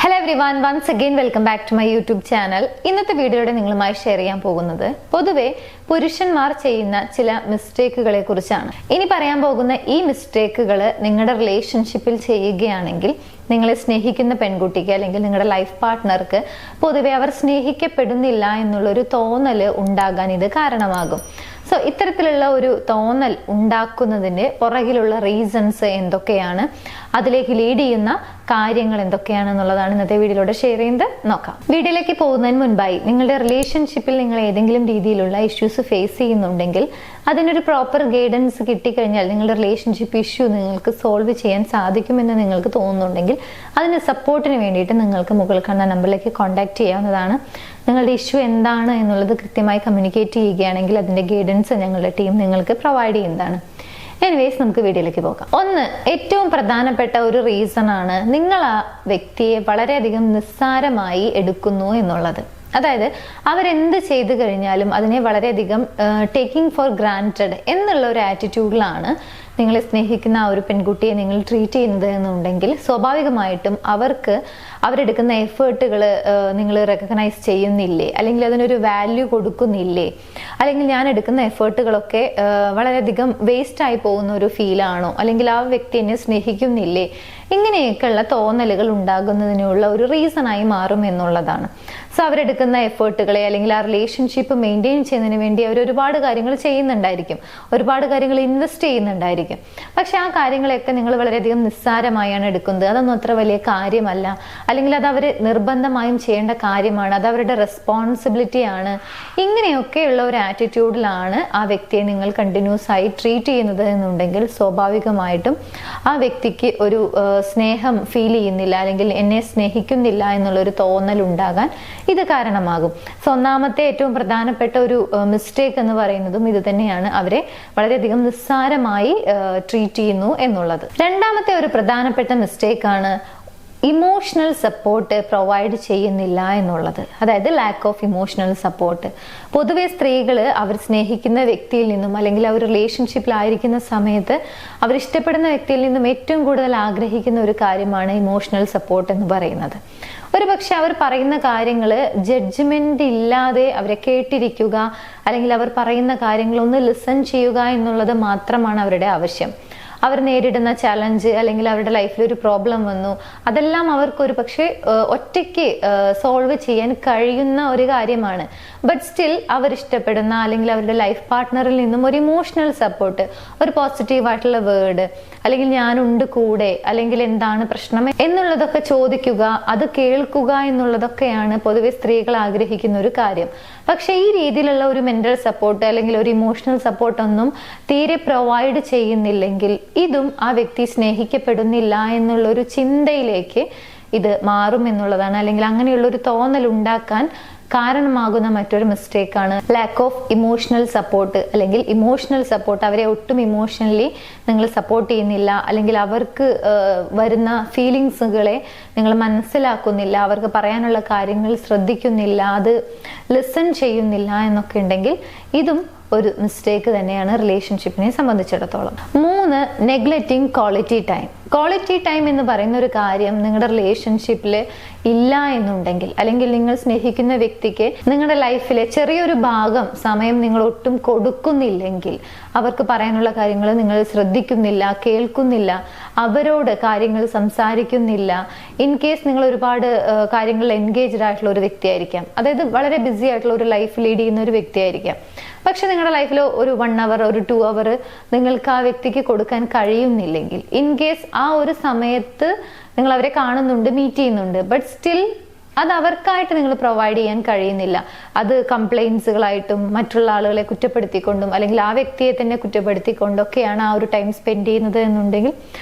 Hello everyone, once again welcome back to my YouTube channel. ഇന്നത്തെ വീഡിയോയുടെ നിങ്ങളുമായി share ചെയ്യാൻ പോകുന്നത് പൊതുവെ പുരുഷന്മാർ ചെയ്യുന്ന ചില മിസ്റ്റേക്കുകളെ കുറിച്ചാണ്. ഇനി പറയാൻ പോകുന്ന ഈ മിസ്റ്റേക്കുകൾ നിങ്ങളുടെ റിലേഷൻഷിപ്പിൽ ചെയ്യുകയാണെങ്കിൽ നിങ്ങളെ സ്നേഹിക്കുന്ന പെൺകുട്ടിക്ക് അല്ലെങ്കിൽ നിങ്ങളുടെ ലൈഫ് പാർട്ട്ണർക്ക് പൊതുവെ അവർ സ്നേഹിക്കപ്പെടുന്നില്ല എന്നുള്ളൊരു തോന്നൽ ഉണ്ടാകാൻ ഇത് കാരണമാകും. സോ ഇത്തരത്തിലുള്ള ഒരു തോന്നൽ ഉണ്ടാക്കുന്നതിന് പുറകിലുള്ള റീസൺസ് എന്തൊക്കെയാണ്, അതിലേക്ക് ലീഡ് ചെയ്യുന്ന കാര്യങ്ങൾ എന്തൊക്കെയാണെന്നുള്ളതാണ് ഇന്നത്തെ വീഡിയോയിലൂടെ ഷെയർ ചെയ്യുന്നത്. നോക്കാം. വീഡിയോയിലേക്ക് പോകുന്നതിന് മുൻപായി നിങ്ങളുടെ റിലേഷൻഷിപ്പിൽ നിങ്ങൾ ഏതെങ്കിലും രീതിയിലുള്ള ഇഷ്യൂസ് ഫേസ് ചെയ്യുന്നുണ്ടെങ്കിൽ അതിനൊരു പ്രോപ്പർ ഗൈഡൻസ് കിട്ടിക്കഴിഞ്ഞാൽ നിങ്ങളുടെ റിലേഷൻഷിപ്പ് ഇഷ്യൂ നിങ്ങൾക്ക് സോൾവ് ചെയ്യാൻ സാധിക്കുമെന്ന് നിങ്ങൾക്ക് തോന്നുന്നുണ്ടെങ്കിൽ അതിന് സപ്പോർട്ടിന് വേണ്ടിയിട്ട് നിങ്ങൾക്ക് മുകളിൽ കാണുന്ന നമ്പറിലേക്ക് കോൺടാക്ട് ചെയ്യാവുന്നതാണ്. നിങ്ങളുടെ ഇഷ്യൂ എന്താണ് എന്നുള്ളത് കൃത്യമായി കമ്മ്യൂണിക്കേറ്റ് ചെയ്യുകയാണെങ്കിൽ അതിന്റെ ഗൈഡൻസ് ഞങ്ങളുടെ ടീം നിങ്ങൾക്ക് പ്രൊവൈഡ് ചെയ്യുന്നതാണ്. എനിവേസ് നമുക്ക് വീഡിയോയിലേക്ക് പോകാം. ഒന്ന്, ഏറ്റവും പ്രധാനപ്പെട്ട ഒരു റീസൺ ആണ് നിങ്ങൾ ആ വ്യക്തിയെ വളരെയധികം നിസ്സാരമായി എടുക്കുന്നു എന്നുള്ളത്. അതായത് അവരെന്ത് ചെയ്തു കഴിഞ്ഞാലും അതിനെ വളരെയധികം ടേക്കിംഗ് ഫോർ ഗ്രാൻറ്റഡ് എന്നുള്ള ഒരു ആറ്റിറ്റ്യൂഡിലാണ് നിങ്ങളെ സ്നേഹിക്കുന്ന ആ ഒരു പെൺകുട്ടിയെ നിങ്ങൾ ട്രീറ്റ് ചെയ്യുന്നത് എന്നുണ്ടെങ്കിൽ സ്വാഭാവികമായിട്ടും അവരെടുക്കുന്ന എഫേർട്ടുകൾ നിങ്ങൾ റെക്കഗ്നൈസ് ചെയ്യുന്നില്ലേ, അല്ലെങ്കിൽ അതിനൊരു വാല്യൂ കൊടുക്കുന്നില്ലേ, അല്ലെങ്കിൽ ഞാൻ എടുക്കുന്ന എഫേർട്ടുകളൊക്കെ വളരെയധികം വേസ്റ്റ് ആയി പോകുന്ന ഒരു ഫീലാണോ, അല്ലെങ്കിൽ ആ വ്യക്തി എന്നെ സ്നേഹിക്കുന്നില്ലേ, ഇങ്ങനെയൊക്കെയുള്ള തോന്നലുകൾ ഉണ്ടാകുന്നതിനുള്ള ഒരു റീസൺ ആയി മാറും എന്നുള്ളതാണ്. സോ അവരെടുക്കുന്ന എഫേർട്ടുകളെ അല്ലെങ്കിൽ ആ റിലേഷൻഷിപ്പ് മെയിൻറ്റെയിൻ ചെയ്യുന്നതിന് വേണ്ടി അവർ ഒരുപാട് കാര്യങ്ങൾ ചെയ്യുന്നുണ്ടായിരിക്കും, ഒരുപാട് കാര്യങ്ങൾ ഇൻവെസ്റ്റ് ചെയ്യുന്നുണ്ടായിരിക്കും. പക്ഷെ ആ കാര്യങ്ങളെയൊക്കെ നിങ്ങൾ വളരെയധികം നിസ്സാരമായാണ് എടുക്കുന്നത്. അതൊന്നും അത്ര വലിയ കാര്യമല്ല, അല്ലെങ്കിൽ അത് അവർ നിർബന്ധമായും ചെയ്യേണ്ട കാര്യമാണ്, അത് അവരുടെ റെസ്പോൺസിബിലിറ്റി ആണ്. ഇങ്ങനെയൊക്കെയുള്ള ഒരു ആറ്റിറ്റ്യൂഡിലാണ് ആ വ്യക്തിയെ നിങ്ങൾ കണ്ടിന്യൂസ് ആയി ട്രീറ്റ് ചെയ്യുന്നത് എന്നുണ്ടെങ്കിൽ സ്വാഭാവികമായിട്ടും ആ വ്യക്തിക്ക് ഒരു സ്നേഹം ഫീൽ ചെയ്യുന്നില്ല, അല്ലെങ്കിൽ എന്നെ സ്നേഹിക്കുന്നില്ല എന്നുള്ളൊരു തോന്നൽ ഉണ്ടാകാൻ ഇത് കാരണമാകും. സോ ഒന്നാമത്തെ ഏറ്റവും പ്രധാനപ്പെട്ട ഒരു മിസ്റ്റേക്ക് എന്ന് പറയുന്നതും ഇത് തന്നെയാണ്, അവരെ വളരെയധികം നിസ്സാരമായി ട്രീറ്റ് ചെയ്യുന്നു എന്നുള്ളത്. രണ്ടാമത്തെ ഒരു പ്രധാനപ്പെട്ട മിസ്റ്റേക്ക് ആണ് ഇമോഷണൽ സപ്പോർട്ട് പ്രൊവൈഡ് ചെയ്യുന്നില്ല എന്നുള്ളത്. അതായത് ലാക്ക് ഓഫ് ഇമോഷണൽ സപ്പോർട്ട്. പൊതുവെ സ്ത്രീകൾ അവർ സ്നേഹിക്കുന്ന വ്യക്തിയിൽ നിന്നും അല്ലെങ്കിൽ അവർ റിലേഷൻഷിപ്പിലായിരിക്കുന്ന സമയത്ത് അവർ ഇഷ്ടപ്പെടുന്ന വ്യക്തിയിൽ നിന്നും ഏറ്റവും കൂടുതൽ ആഗ്രഹിക്കുന്ന ഒരു കാര്യമാണ് ഇമോഷണൽ സപ്പോർട്ട് എന്ന് പറയുന്നത്. ഒരു പക്ഷെ അവർ പറയുന്ന കാര്യങ്ങൾ ജഡ്ജ്മെന്റ് ഇല്ലാതെ അവരെ കേട്ടിരിക്കുക, അല്ലെങ്കിൽ അവർ പറയുന്ന കാര്യങ്ങൾ ഒന്ന് ലിസൺ ചെയ്യുക എന്നുള്ളത് മാത്രമാണ് അവരുടെ ആവശ്യം. അവർ നേരിടുന്ന ചലഞ്ച് അല്ലെങ്കിൽ അവരുടെ ലൈഫിൽ ഒരു പ്രോബ്ലം വന്നു, അതെല്ലാം അവർക്ക് ഒരു പക്ഷേ ഒറ്റയ്ക്ക് സോൾവ് ചെയ്യാൻ കഴിയുന്ന ഒരു കാര്യമാണ്. ബട്ട് സ്റ്റിൽ അവർ ഇഷ്ടപ്പെടുന്ന അല്ലെങ്കിൽ അവരുടെ ലൈഫ് പാർട്ട്ണറിൽ നിന്നും ഒരു ഇമോഷണൽ സപ്പോർട്ട്, ഒരു പോസിറ്റീവ് ആയിട്ടുള്ള വേർഡ്, അല്ലെങ്കിൽ ഞാനുണ്ട് കൂടെ, അല്ലെങ്കിൽ എന്താണ് പ്രശ്നം എന്നുള്ളതൊക്കെ ചോദിക്കുക, അത് കേൾക്കുക എന്നുള്ളതൊക്കെയാണ് പൊതുവെ സ്ത്രീകൾ ആഗ്രഹിക്കുന്ന ഒരു കാര്യം. പക്ഷെ ഈ രീതിയിലുള്ള ഒരു മെന്റൽ സപ്പോർട്ട് അല്ലെങ്കിൽ ഒരു ഇമോഷണൽ സപ്പോർട്ട് ഒന്നും തീരെ പ്രൊവൈഡ് ചെയ്യുന്നില്ലെങ്കിൽ ഇതും ആ വ്യക്തി സ്നേഹിക്കപ്പെടുന്നില്ല എന്നുള്ള ഒരു ചിന്തയിലേക്ക് ഇത് മാറും എന്നുള്ളതാണ്, അല്ലെങ്കിൽ അങ്ങനെയുള്ള ഒരു തോന്നൽ ഉണ്ടാക്കാൻ കാരണമാകുന്ന മറ്റൊരു മിസ്റ്റേക്കാണ് ലാക്ക് ഓഫ് ഇമോഷണൽ സപ്പോർട്ട്. അല്ലെങ്കിൽ ഇമോഷണൽ സപ്പോർട്ട്, അവരെ ഒട്ടും ഇമോഷണലി നിങ്ങൾ സപ്പോർട്ട് ചെയ്യുന്നില്ല, അല്ലെങ്കിൽ അവർക്ക് വരുന്ന ഫീലിങ്സുകളെ നിങ്ങൾ മനസ്സിലാക്കുന്നില്ല, അവർക്ക് പറയാനുള്ള കാര്യങ്ങൾ ശ്രദ്ധിക്കുന്നില്ല, അത് ലിസൺ ചെയ്യുന്നില്ല എന്നൊക്കെ ഉണ്ടെങ്കിൽ ഇതും ഒരു മിസ്റ്റേക്ക് തന്നെയാണ് റിലേഷൻഷിപ്പിനെ സംബന്ധിച്ചിടത്തോളം. 3, നെഗ്ലെക്റ്റിംഗ് ക്വാളിറ്റി ടൈം. ക്വാളിറ്റി ടൈം എന്ന് പറയുന്ന ഒരു കാര്യം നിങ്ങളുടെ റിലേഷൻഷിപ്പിൽ ഇല്ല എന്നുണ്ടെങ്കിൽ, അല്ലെങ്കിൽ നിങ്ങൾ സ്നേഹിക്കുന്ന വ്യക്തിക്ക് നിങ്ങളുടെ ലൈഫിലെ ചെറിയൊരു ഭാഗം സമയം നിങ്ങൾ ഒട്ടും കൊടുക്കുന്നില്ലെങ്കിൽ, അവർക്ക് പറയാനുള്ള കാര്യങ്ങൾ നിങ്ങൾ ശ്രദ്ധിക്കുന്നില്ല, കേൾക്കുന്നില്ല, അവരോട് കാര്യങ്ങൾ സംസാരിക്കുന്നില്ല, ഇൻ കേസ് നിങ്ങൾ ഒരുപാട് കാര്യങ്ങളിൽ എൻഗേജ്ഡ് ആയിട്ടുള്ള ഒരു വ്യക്തിയായിരിക്കാം, അതായത് വളരെ ബിസി ആയിട്ടുള്ള ഒരു ലൈഫ് ലീഡ് ചെയ്യുന്ന ഒരു വ്യക്തിയായിരിക്കാം. പക്ഷെ നിങ്ങളുടെ ലൈഫിൽ ഒരു 1 hour ഒരു 2 hour നിങ്ങൾക്ക് ആ വ്യക്തിക്ക് കൊടുക്കാൻ കഴിയുന്നില്ലെങ്കിൽ, ഇൻ കേസ് ആ ഒരു സമയത്ത് നിങ്ങൾ അവരെ കാണുന്നുണ്ട്, മീറ്റ് ചെയ്യുന്നുണ്ട്, ബട്ട് സ്റ്റിൽ അത് അവർക്കായിട്ട് നിങ്ങൾ പ്രൊവൈഡ് ചെയ്യാൻ കഴിയുന്നില്ല, അത് കംപ്ലൈൻസുകളായിട്ടും മറ്റുള്ള ആളുകളെ കുറ്റപ്പെടുത്തിക്കൊണ്ടും അല്ലെങ്കിൽ ആ വ്യക്തിയെ തന്നെ കുറ്റപ്പെടുത്തിക്കൊണ്ടൊക്കെയാണ് ആ ഒരു ടൈം സ്പെൻഡ് ചെയ്യുന്നത് എന്നുണ്ടെങ്കിൽ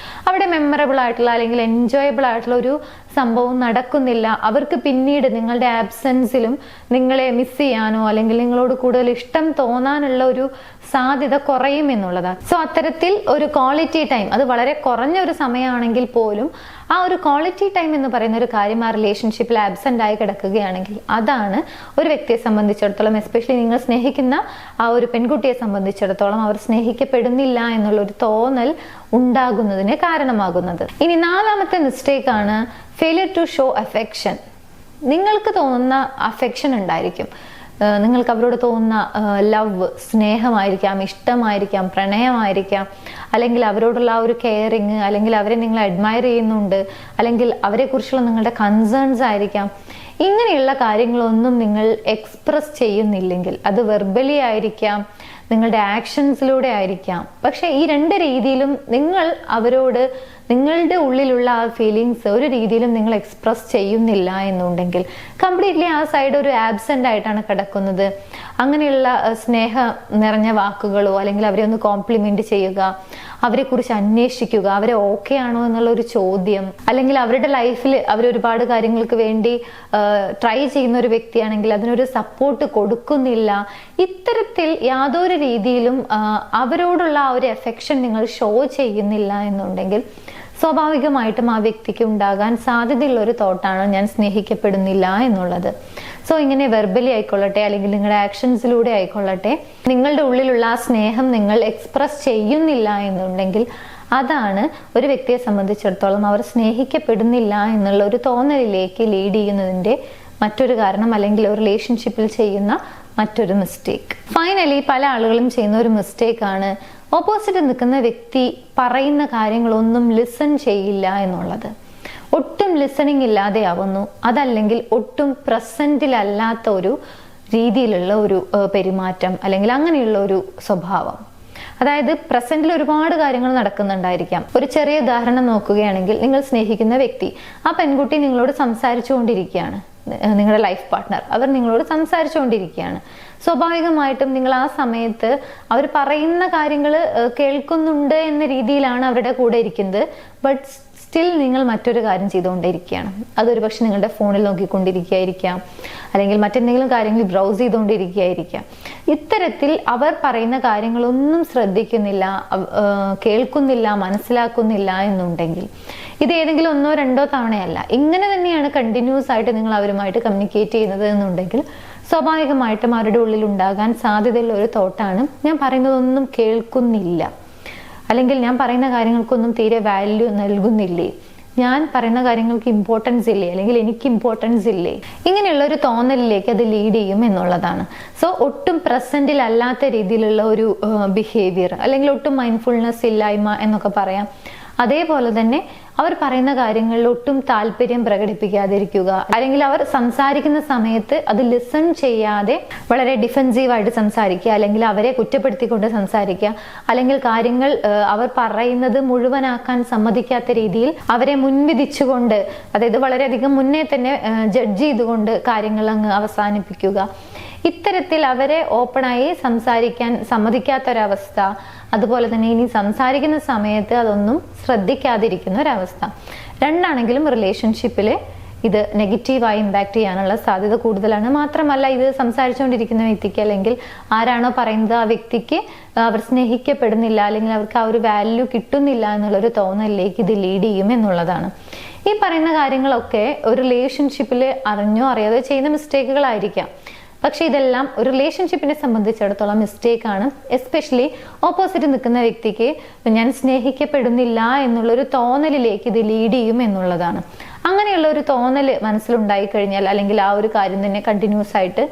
അവിടെ മെമ്മറബിൾ ആയിട്ടുള്ള അല്ലെങ്കിൽ എൻജോയബിൾ ആയിട്ടുള്ള ഒരു സംഭവം നടക്കുന്നില്ല. അവർക്ക് പിന്നീട് നിങ്ങളുടെ ആബ്സെൻസിലും നിങ്ങളെ മിസ് ചെയ്യാനോ അല്ലെങ്കിൽ നിങ്ങളോട് കൂടുതൽ ഇഷ്ടം തോന്നാനുള്ള ഒരു സാധ്യത കുറയും എന്നുള്ളതാണ്. സോ അത്തരത്തിൽ ഒരു ക്വാളിറ്റി ടൈം, അത് വളരെ കുറഞ്ഞ ഒരു സമയമാണെങ്കിൽ പോലും ആ ഒരു ക്വാളിറ്റി ടൈം എന്ന് പറയുന്ന ഒരു കാര്യം ആ റിലേഷൻഷിപ്പിൽ ആബ്സെന്റ് ആയി കിടക്കുകയാണെങ്കിൽ അതാണ് ഒരു വ്യക്തിയെ സംബന്ധിച്ചിടത്തോളം, എസ്പെഷ്യലി നിങ്ങൾ സ്നേഹിക്കുന്ന ആ ഒരു പെൺകുട്ടിയെ സംബന്ധിച്ചിടത്തോളം അവർ സ്നേഹിക്കപ്പെടുന്നില്ല എന്നുള്ള ഒരു തോന്നൽ ഉണ്ടാകുന്നതിന് കാരണമാകുന്നത്. ഇനി 4ാമത്തെ മിസ്റ്റേക്ക് ആണ് ഫെയിലിയർ ടു ഷോ അഫെക്ഷൻ. നിങ്ങൾക്ക് തോന്നുന്ന അഫെക്ഷൻ ഉണ്ടായിരിക്കും, നിങ്ങൾക്ക് അവരോട് തോന്നുന്ന ലവ്, സ്നേഹമായിരിക്കാം, ഇഷ്ടമായിരിക്കാം, പ്രണയമായിരിക്കാം, അല്ലെങ്കിൽ അവരോടുള്ള ആ ഒരു കെയറിങ്, അല്ലെങ്കിൽ അവരെ നിങ്ങൾ അഡ്മയർ ചെയ്യുന്നുണ്ട്, അല്ലെങ്കിൽ അവരെക്കുറിച്ചുള്ള നിങ്ങളുടെ കൺസേൺസ് ആയിരിക്കാം. ഇങ്ങനെയുള്ള കാര്യങ്ങളൊന്നും നിങ്ങൾ എക്സ്പ്രസ് ചെയ്യുന്നില്ലെങ്കിൽ, അത് വെർബലി ആയിരിക്കാം, നിങ്ങളുടെ ആക്ഷൻസിലൂടെ ആയിരിക്കാം, പക്ഷെ ഈ 2 രീതിയിലും നിങ്ങൾ അവരോട് നിങ്ങളുടെ ഉള്ളിലുള്ള ആ ഫീലിങ്സ് ഒരു രീതിയിലും നിങ്ങൾ എക്സ്പ്രസ് ചെയ്യുന്നില്ല എന്നുണ്ടെങ്കിൽ കംപ്ലീറ്റ്ലി ആ സൈഡ് ഒരു ആബ്സെന്റ് ആയിട്ടാണ് കിടക്കുന്നത്. അങ്ങനെയുള്ള സ്നേഹം നിറഞ്ഞ വാക്കുകളോ അല്ലെങ്കിൽ അവരെ ഒന്ന് കോംപ്ലിമെന്റ് ചെയ്യുക, അവരെ കുറിച്ച് അന്വേഷിക്കുക, അവരെ ഓക്കെ ആണോ എന്നുള്ള ഒരു ചോദ്യം, അല്ലെങ്കിൽ അവരുടെ ലൈഫിൽ അവർ ഒരുപാട് കാര്യങ്ങൾക്ക് വേണ്ടി ട്രൈ ചെയ്യുന്ന ഒരു വ്യക്തിയാണെങ്കിൽ അതിനൊരു സപ്പോർട്ട് കൊടുക്കുന്നില്ല. ഇത്തരത്തിൽ യാതൊരു രീതിയിലും അവരോടുള്ള ആ ഒരു എഫെക്ഷൻ നിങ്ങൾ ഷോ ചെയ്യുന്നില്ല എന്നുണ്ടെങ്കിൽ സ്വാഭാവികമായിട്ടും ആ വ്യക്തിക്ക് ഉണ്ടാകാൻ സാധ്യതയുള്ള ഒരു തോട്ടാണ് ഞാൻ സ്നേഹിക്കപ്പെടുന്നില്ല എന്നുള്ളത്. സോ ഇങ്ങനെ വെർബലി ആയിക്കൊള്ളട്ടെ അല്ലെങ്കിൽ നിങ്ങളുടെ ആക്ഷൻസിലൂടെ ആയിക്കൊള്ളട്ടെ, നിങ്ങളുടെ ഉള്ളിലുള്ള ആ സ്നേഹം നിങ്ങൾ എക്സ്പ്രസ് ചെയ്യുന്നില്ല എന്നുണ്ടെങ്കിൽ അതാണ് ഒരു വ്യക്തിയെ സംബന്ധിച്ചിടത്തോളം അവർ സ്നേഹിക്കപ്പെടുന്നില്ല എന്നുള്ള ഒരു തോന്നലിലേക്ക് ലീഡ് ചെയ്യുന്നതിന്റെ മറ്റൊരു കാരണം, അല്ലെങ്കിൽ ഒരു റിലേഷൻഷിപ്പിൽ ചെയ്യുന്ന മറ്റൊരു മിസ്റ്റേക്ക്. ഫൈനലി പല ആളുകളും ചെയ്യുന്ന ഒരു മിസ്റ്റേക്ക് ആണ് ഓപ്പോസിറ്റ് നിൽക്കുന്ന വ്യക്തി പറയുന്ന കാര്യങ്ങളൊന്നും ലിസൺ ചെയ്യില്ല എന്നുള്ളത്. ഒട്ടും ലിസണിങ് ഇല്ലാതെയാവുന്നു, അതല്ലെങ്കിൽ ഒട്ടും പ്രസന്റിലല്ലാത്ത ഒരു രീതിയിലുള്ള ഒരു പെരുമാറ്റം, അല്ലെങ്കിൽ അങ്ങനെയുള്ള ഒരു സ്വഭാവം. അതായത് പ്രസന്റിൽ ഒരുപാട് കാര്യങ്ങൾ നടക്കുന്നുണ്ടായിരിക്കാം. ഒരു ചെറിയ ഉദാഹരണം നോക്കുകയാണെങ്കിൽ, നിങ്ങൾ സ്നേഹിക്കുന്ന വ്യക്തി, ആ പെൺകുട്ടി നിങ്ങളോട് സംസാരിച്ചുകൊണ്ടിരിക്കുകയാണ്, നിങ്ങളുടെ ലൈഫ് പാർട്ട്ണർ അവർ നിങ്ങളോട് സംസാരിച്ചുകൊണ്ടിരിക്കുകയാണ്. സ്വാഭാവികമായിട്ടും നിങ്ങൾ ആ സമയത്ത് അവർ പറയുന്ന കാര്യങ്ങൾ കേൾക്കുന്നുണ്ട് എന്ന രീതിയിലാണ് അവരുടെ കൂടെ ഇരിക്കുന്നത്. ബട്ട് സ്റ്റിൽ നിങ്ങൾ മറ്റൊരു കാര്യം ചെയ്തുകൊണ്ടിരിക്കുകയാണ്. അതൊരു പക്ഷെ നിങ്ങളുടെ ഫോണിൽ നോക്കിക്കൊണ്ടിരിക്കുകയായിരിക്കാം, അല്ലെങ്കിൽ മറ്റെന്തെങ്കിലും കാര്യങ്ങൾ ബ്രൗസ് ചെയ്തുകൊണ്ടിരിക്കുകയായിരിക്കാം. ഇത്തരത്തിൽ അവർ പറയുന്ന കാര്യങ്ങളൊന്നും ശ്രദ്ധിക്കുന്നില്ല, കേൾക്കുന്നില്ല, മനസ്സിലാക്കുന്നില്ല എന്നുണ്ടെങ്കിൽ, ഇത് ഏതെങ്കിലും 1-2 തവണയല്ല, ഇങ്ങനെ തന്നെയാണ് കണ്ടിന്യൂസ് ആയിട്ട് നിങ്ങൾ അവരുമായിട്ട് കമ്മ്യൂണിക്കേറ്റ് ചെയ്യുന്നത് എന്നുണ്ടെങ്കിൽ സ്വാഭാവികമായിട്ടും അവരുടെ ഉള്ളിൽ ഉണ്ടാകാൻ സാധ്യതയുള്ള ഒരു തോട്ടാണ് ഞാൻ പറയുന്നതൊന്നും കേൾക്കുന്നില്ല, അല്ലെങ്കിൽ ഞാൻ പറയുന്ന കാര്യങ്ങൾക്കൊന്നും തീരെ വാല്യൂ നൽകുന്നില്ലേ, ഞാൻ പറയുന്ന കാര്യങ്ങൾക്ക് ഇമ്പോർട്ടൻസ് ഇല്ലേ, അല്ലെങ്കിൽ എനിക്ക് ഇമ്പോർട്ടൻസ് ഇല്ലേ, ഇങ്ങനെയുള്ള ഒരു തോന്നലിലേക്ക് അത് ലീഡ് ചെയ്യും എന്നുള്ളതാണ്. സോ ഒട്ടും പ്രസന്റിൽ അല്ലാത്ത രീതിയിലുള്ള ഒരു ബിഹേവിയർ, അല്ലെങ്കിൽ ഒട്ടും മൈൻഡ്ഫുൾനെസ് ഇല്ലായ്മ എന്നൊക്കെ പറയാം. അതേപോലെ തന്നെ അവർ പറയുന്ന കാര്യങ്ങളിൽ ഒട്ടും താല്പര്യം പ്രകടിപ്പിക്കാതിരിക്കുക, അല്ലെങ്കിൽ അവർ സംസാരിക്കുന്ന സമയത്ത് അത് ലിസൺ ചെയ്യാതെ വളരെ ഡിഫെൻസീവായിട്ട് സംസാരിക്കുക, അല്ലെങ്കിൽ അവരെ കുറ്റപ്പെടുത്തിക്കൊണ്ട് സംസാരിക്കുക, അല്ലെങ്കിൽ കാര്യങ്ങൾ അവർ പറയുന്നത് മുഴുവനാക്കാൻ സമ്മതിക്കാത്ത രീതിയിൽ അവരെ മുൻവിധിച്ചുകൊണ്ട്, അതായത് വളരെയധികം മുന്നേ തന്നെ ജഡ്ജ് ചെയ്തുകൊണ്ട് കാര്യങ്ങൾ അങ്ങ് അവസാനിപ്പിക്കുക. ഇത്തരത്തിൽ അവരെ ഓപ്പണായി സംസാരിക്കാൻ സമ്മതിക്കാത്തൊരവസ്ഥ, അതുപോലെ തന്നെ ഇനി സംസാരിക്കുന്ന സമയത്ത് അതൊന്നും ശ്രദ്ധിക്കാതിരിക്കുന്ന ഒരവസ്ഥ, രണ്ടാണെങ്കിലും റിലേഷൻഷിപ്പിൽ ഇത് നെഗറ്റീവായി ഇമ്പാക്ട് ചെയ്യാനുള്ള സാധ്യത കൂടുതലാണ്. മാത്രമല്ല, ഇത് സംസാരിച്ചുകൊണ്ടിരിക്കുന്ന വ്യക്തിക്ക്, അല്ലെങ്കിൽ ആരാണോ പറയുന്നത് ആ വ്യക്തിക്ക് അവർ സ്നേഹിക്കപ്പെടുന്നില്ല, അല്ലെങ്കിൽ അവർക്ക് ആ ഒരു വാല്യൂ കിട്ടുന്നില്ല എന്നുള്ളൊരു തോന്നലിലേക്ക് ഇത് ലീഡ് ചെയ്യും എന്നുള്ളതാണ്. ഈ പറയുന്ന കാര്യങ്ങളൊക്കെ ഒരു റിലേഷൻഷിപ്പിൽ അറിഞ്ഞോ അറിയാതെ ചെയ്യുന്ന മിസ്റ്റേക്കുകളായിരിക്കാം. പക്ഷെ ഇതെല്ലാം ഒരു റിലേഷൻഷിപ്പിനെ സംബന്ധിച്ചിടത്തോളം മിസ്റ്റേക്ക് ആണ്. എസ്പെഷ്യലി ഓപ്പോസിറ്റ് നിൽക്കുന്ന വ്യക്തിക്ക് ഞാൻ സ്നേഹിക്കപ്പെടുന്നില്ല എന്നുള്ളൊരു തോന്നലിലേക്ക് ഇത് ലീഡ് ചെയ്യും എന്നുള്ളതാണ്. അങ്ങനെയുള്ള ഒരു തോന്നൽ മനസ്സിലുണ്ടായി കഴിഞ്ഞാൽ, അല്ലെങ്കിൽ ആ ഒരു കാര്യം തന്നെ കണ്ടിന്യൂസ് ആയിട്ട്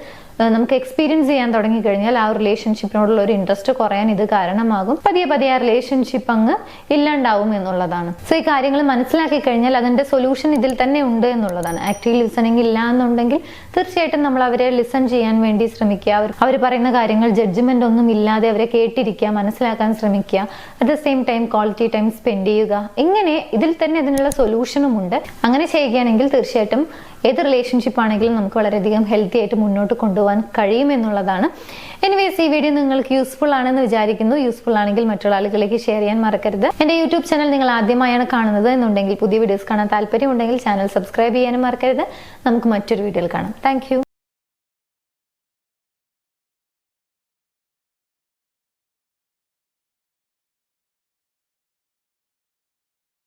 നമുക്ക് എക്സ്പീരിയൻസ് ചെയ്യാൻ തുടങ്ങി കഴിഞ്ഞാൽ ആ റിലേഷൻഷിപ്പിനോടുള്ള ഒരു ഇൻട്രസ്റ്റ് കുറയാൻ ഇത് കാരണമാകും. പതിയെ പതിയെ ആ റിലേഷൻഷിപ്പ് അങ്ങ് ഇല്ലാണ്ടാവും എന്നുള്ളതാണ്. സോ ഈ കാര്യങ്ങൾ മനസ്സിലാക്കി കഴിഞ്ഞാൽ അതിന്റെ സൊല്യൂഷൻ ഇതിൽ തന്നെ ഉണ്ട് എന്നുള്ളതാണ്. ആക്റ്റീവ് ലിസണിങ് ഇല്ല എന്നുണ്ടെങ്കിൽ തീർച്ചയായിട്ടും നമ്മൾ അവരെ ലിസൺ ചെയ്യാൻ വേണ്ടി ശ്രമിക്കുക. അവർ പറയുന്ന കാര്യങ്ങൾ ജഡ്ജ്മെന്റ് ഒന്നും ഇല്ലാതെ അവരെ കേട്ടിരിക്കുക, മനസ്സിലാക്കാൻ ശ്രമിക്കുക. At the same time quality time spend ചെയ്യുക. ഇങ്ങനെ ഇതിൽ തന്നെ അതിനുള്ള സൊല്യൂഷനും ഉണ്ട്. അങ്ങനെ ചെയ്യുകയാണെങ്കിൽ തീർച്ചയായിട്ടും ഏത് റിലേഷൻഷിപ്പ് ആണെങ്കിലും നമുക്ക് വളരെയധികം ഹെൽത്തി ആയിട്ട് മുന്നോട്ട് കൊണ്ടുപോകാൻ കഴിയും എന്നുള്ളതാണ്. എനിവേസ്, ഈ വീഡിയോ നിങ്ങൾക്ക് യൂസ്ഫുൾ ആണെന്ന് വിചാരിക്കുന്നു. യൂസ്ഫുൾ ആണെങ്കിൽ മറ്റുള്ള ആളുകളിലേക്ക് ഷെയർ ചെയ്യാൻ മറക്കരുത്. എന്റെ യൂട്യൂബ് ചാനൽ നിങ്ങൾ ആദ്യമായാണ് കാണുന്നത് എന്നുണ്ടെങ്കിൽ, പുതിയ വീഡിയോസ് കാണാൻ താല്പര്യം ഉണ്ടെങ്കിൽ ചാനൽ സബ്സ്ക്രൈബ് ചെയ്യാനും മറക്കരുത്. നമുക്ക് മറ്റൊരു വീഡിയോയിൽ കാണാം. താങ്ക്